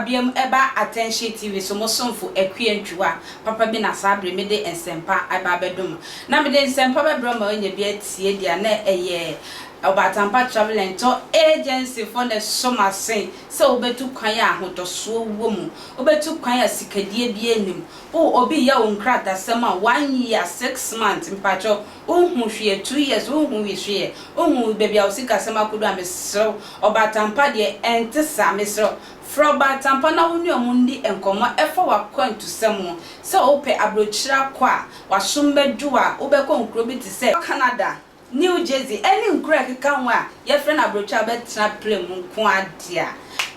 abiam eba attention TV so mo somfo ekwientwa papa bi na sabre me de ensempa aba bedum na me de ensempa be bro ma onye bi atie dia na eye obatampa traveling to agency for the summer sin so obetu kwan ya ahotoso wom obetu kwan ya sikadie bi enim obi ya onkrata sema 1 year 6 months mpacho ohun hwe 2 years ohun hwe ohun baby ausika sema kudu amesro obatampa de entesa mesro Froba tampa na woni omundi enkomo efo wakwan to semo se ope abrochira kwa wasombedu a obekọ nkro bi ti se Canada New Jersey any nkro keka nwa ye friend abrochira betra play mu nko adia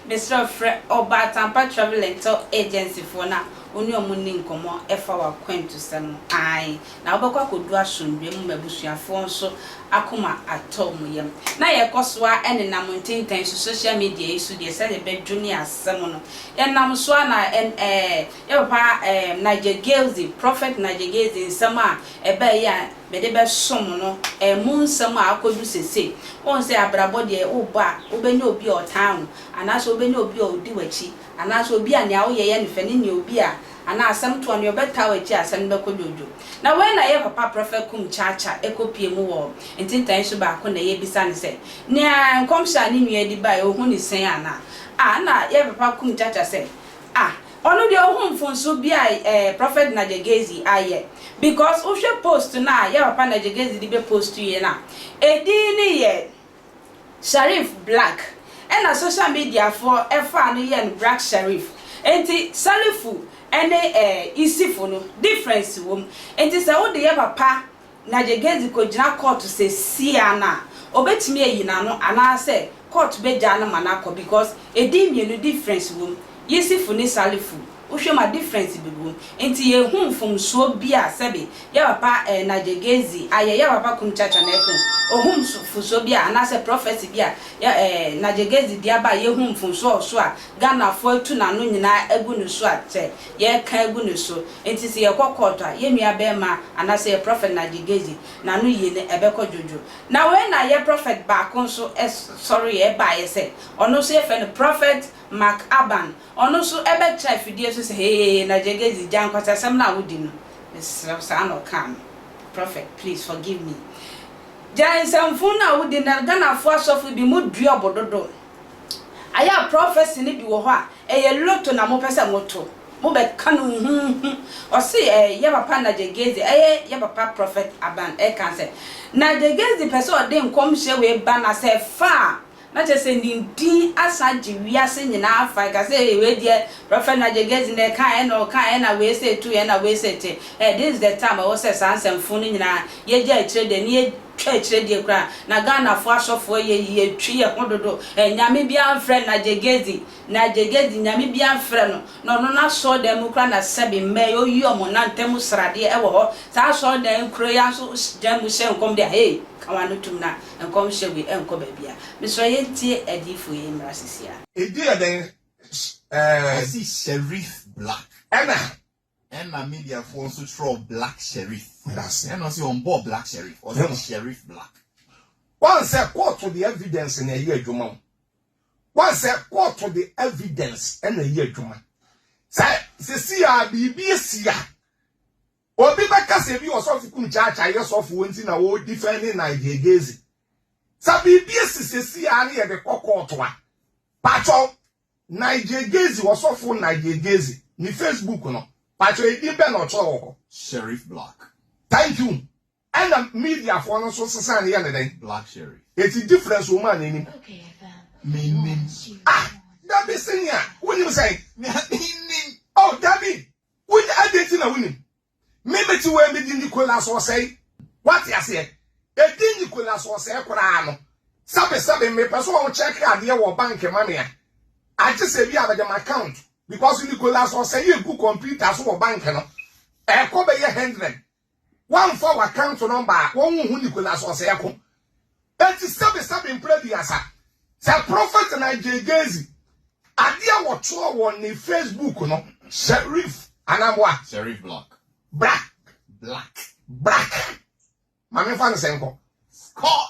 Mr. Fred Oba Tampa Travel Agency for na oni omundi nkomo efa wakwan to semo ai na obekọ akodu asombe mu mabusuafo nso akoma atom yem na ye koswa ene na montinten social media isu de se be junior asem no ye nam so na ye papa Nigel Gaisie prophet Nigel Gaisie nsema ebe ya be de be som no mu nsema akodu sese won se abrabo de oba obenya obi otan anaso obenya obi odi wachi anaso obi a ne awoye ye nfe ne obi a ana asem to ne obeta wachi asem be kodojo na when na ye papa prophet Kumchacha ekopie mu wo ntintan so ba ko na ye bisa ne se ne nkomsha ne nua di ba ohun ni sen ana na ye papa Kumchacha se onu de ohun fonso bi prophet Nigel Gaisie aye because o hwe post na ye papa Nigel Gaisie di be post ye na edi ni ye Sherif black na social media for efa no ye black Sherif enti Salifu ene isifu no difference wom enti se wo de ye papa Nigel Gaisie ko gina court se sia na obetimi ayina no ana se court be ja na manako because edi mienu difference wom isifu ni Salifu uhwe ma difference bibu enti ye humfum so bia sebe ye papa Nigel Gaisie aye ye papa Kumchacha na ekon ohum so bia ana se prophecy bia ye Nigel Gaisie dia ba ye humfum so a Ghana fo atu na no nyina egu no so ate ye ka egu no so enti se ye kokota ye nua be ma ana se prophet Nigel Gaisie na no ye ne ebeko jojo na we na ye prophet ba kon so sorry ye ba ye se ono so ye fe no prophet Abban ono so ebe try fidie so say hey Nigel Gaisie jan kwata sam na wodi no sa no come prophet please forgive me jan sam fun na wodi na Ghana fo asofu bi mu dua bododo aya prophecy ni bi wo ho a eye loto na mo pese moto mo be kanu o say ye papa Nigel Gaisie ye papa prophet Abban can say Nigel Gaisie pese o de nkom hye we ba na say fa na je se ndin asaji wiase nyina afa ka se we die prophet Nigel Gaisie na kan na we say tu na we say te this is the time I was say sansem fun nyina ye je akire de ne akire de kra na Ghana fo asofo ye twi ye hododo nyame bia friend Nigel Gaisie nyame bia friend no na so dem kra na sebe me oyi omo na ntem srade e wo ho sa so dem kro ya so dem hye nkom de hey kawanu tumna enkom hye we enko ba bia Mr. Yenti edifo ye mrasisia edi eden see Sherif black and media for so throw black Sherif that's and also on board black Sherif or Sherif black one say court to the evidence in a year juma one say court to the evidence in a year juma say see BBC obi beka se bi osofu Kumchacha yesofu wonti na wo defending Nigel Gaisie sa BBC se si ani e be kokoto a pacho Nigel Gaisie osofu Nigel Gaisie ni Facebook no pacho e di be no cho Sherif black thank you and the media for no so san ye ne black Sherif it's a difference woman ni Okay, meaning that be saying ya when you say oh David when identity na winning maybe to where me Nicholas was say what you say e Nicholas was say kura no sabe me person on check ade wo bank money I just say we have them account because Nicholas was say you go computer so bank no e ko be ye 100 one for account number one hu Nicholas was say ko et sabe in play asa say prophet Nigel Gaisie ade wo to won ni Facebook no Sherif anamwa Sherif black mame fan senko score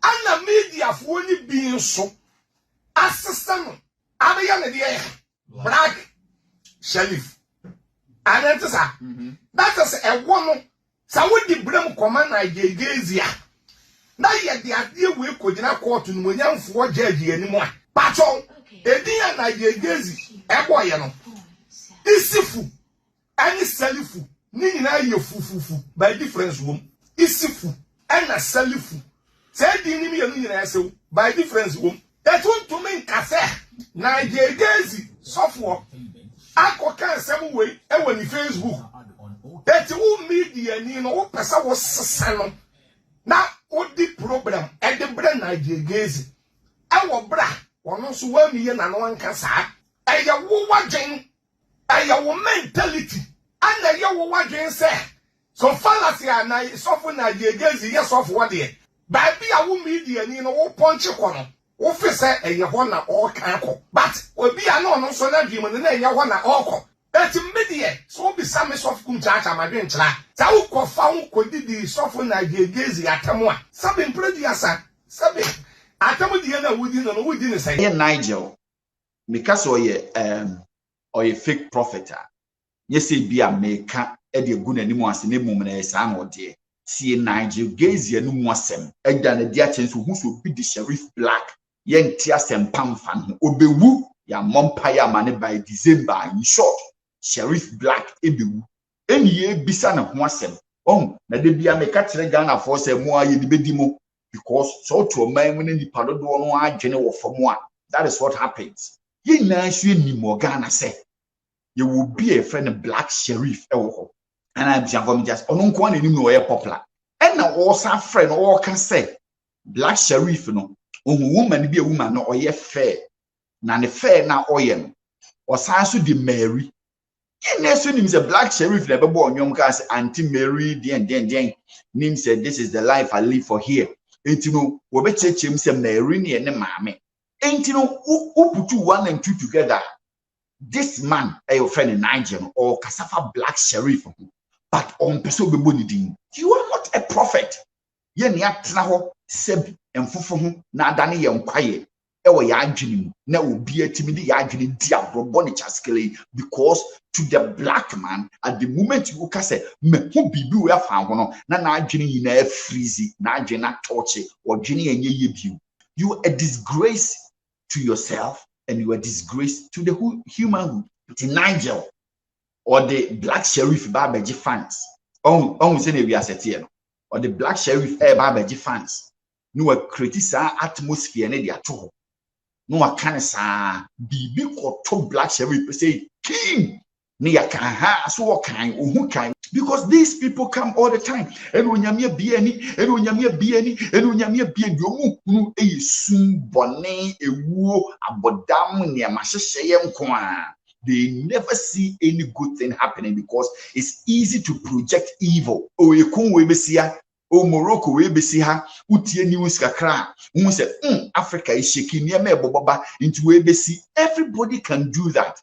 ana media for ni bi so assistant abeya ne de Black Sherif. And then that is a woman. So what the blame command Nigel Gaisie. Now yet the idea we could not court in when young for judge anymore. Patron, a dear Nigel Gaisie, a boy, you know. Isifu, and is Selifu, Nina you fufu by difference room. Isifu, and a Selifu. Said the enemy of by difference room. That want to make cafe. Nigel Gaisie, software. I can't some way, and when the Facebook. That who media, you know, what person was salon. Now, what the problem at the brand Nigel Gaisie? Our bra, one also 1 million and one can say, I have watching, I have mentality, and I have watching say. So fallacy and I suffer Nigel Gaisie, yes, of what year. Baby, I will media, you know, punch a corner. Officer, and you want all canco. But will be a non so that you and you want all. That's immediate. So be some of Kumchacha, my grandchild. Sao found could the software Nigel Gaisie at Tamwa. Something pretty as a something. I tell the other wouldn't say. Here, Nigel, because or a fake prophet. Yes, be a maker, Eddie good anymore as in a moment as I'm or dear. See Nigel Gaisie no more sem. Egg than a dear chance who should be the Sherif Black. Yen tears and pam fan. Obewu, ya mumpire money by December. In short. Sherif Black ebewu eni ye bisa na ho asem na de bia me ka kire Ghana for say mo aye di bedimo because so to man when ni padodo no adwene wo fam a that is what happens ye na hwe ni mo Ghana say you will be a friend Black Sherif ewo ho and I bia for me just ono nko na ni no ye popular and na wo sa friend wo can say Black Sherif no ohu woman bi a woman no oye fair na ne fair na oye no o san so di Mary. Next name is a Black Sherif never born young cast Auntie Mary den name said this is the life I live for here. Ain't you know we be church him say Mary ne mame. Ain't you know who put you 1 and 2 together? This man your friend Nigel or Kasafa Black Sherif but on person be bonidin. You are not a prophet. Ye ni atena ho sebi emfofo ho na adane ye nkwaye. Ewo ya adwene na obi atimi di ya adwene di abrobo ne chaskele because to the black man at the moment you can say me who bibi we afa ho no na adwene yi na freeze na adwene na torch or adwene enye ye bi you a disgrace to yourself and you are disgrace to the humanhood. To Nigel or the Black Sherif Babaji fans on say na we asete no or the Black Sherif Babaji fans no a criticize atmosphere na dia to no akane sa bibi ko to Black Sherif say king ni akaha so kan ohu kan because these people come all the time and onyame biani and onyame biani and onyame biani omu hunu eyisun bone ewuo abodam ne amahyehyeye nko a they never see any good thing happening because it's easy to project evil o ekun we besia o Morocco we besi ha utie news kakra who say Africa is shaking near me boboba into we besi. Everybody can do that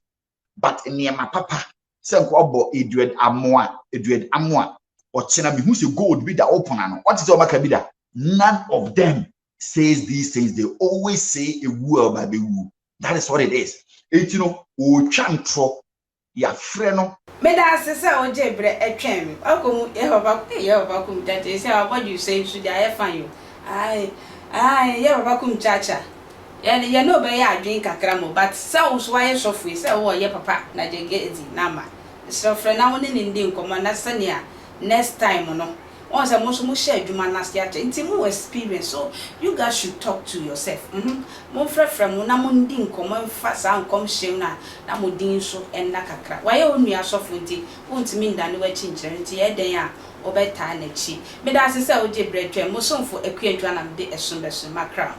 but near my papa say nko Edward Amoa or chena bi who say gold be the open ano what is omaka be that none of them says these things. They always say a word by the woo. That is what it is. It you know o chantro ya freno me da sese o jebre etwem akomu Yehova Kumchacha say what you say should I find you ai Yehova Kumchacha ye no be ya adwen kakra mo but say so why sofwe say wo ye papa na je Gaisie na ma so frɛ na woni ne ndi nkomo na senia next time no on say mo so mo share adwuma na sia nti mo experience so you guys should talk to yourself mo frɛ mo na mo ndi nkomo mfa sa nkom hyew na mo din so enna kakra waye onu asofo nti wontimi ndane wa chinkyere nti ye den a obeta na chi me da sese o je bretwa mo somfo akuantwa na me de esombeso makra